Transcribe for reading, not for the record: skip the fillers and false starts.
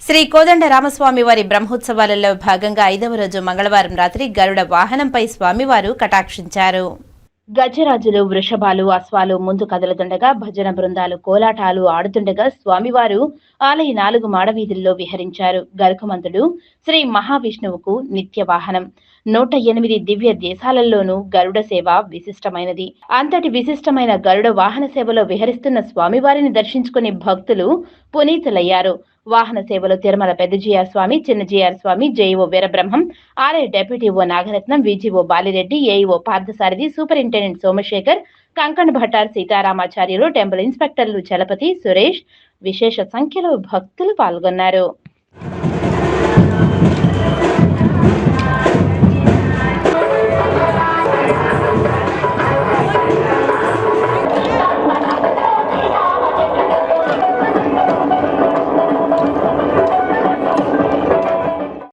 శ్రీ కోదండ రామస్వామి వారి బ్రహ్మోత్సవాలలో భాగంగా 5వ రోజు మంగళవారం రాత్రి గరుడ వాహనంపై స్వామివారు కటాక్షించారు. గజరాజులు, వృషభాలు, అశ్వాలు ముందు కదలుతుండగా భజన బృందాలు కోలాటాలు ఆడుతుండగా స్వామివారు ఆలయ 4 మాడవీధుల్లో విహరించారు. గరుకమంతుడు శ్రీ మహావిష్ణువుకు నిత్య వాహనం. 108 దివ్య దేశాలలోనూ గరుడ సేవ విశిష్టమైనది. అంతటి విశిష్టమైన గరుడ వాహన సేవలో విహరిస్తున్న స్వామివారిని దర్శించుకుని భక్తులు పునీతులయ్యారు. వాహన సేవలో తిరుమల పెద్దజీఆర్ స్వామి, చిన్నజీఆర్ స్వామి, జేఈఓ వీరబ్రహ్మం, ఆలయ డెప్యూటీ ఓ Nagaratnam, VGO Bali Reddy, AEO Parthasarathy, superintendent Somasekhar, Kankan Bhattar Seetharamacharyulu, temple ఇన్స్పెక్టర్లు చలపతి, సురేష్, విశేష సంఖ్యలో భక్తులు పాల్గొన్నారు.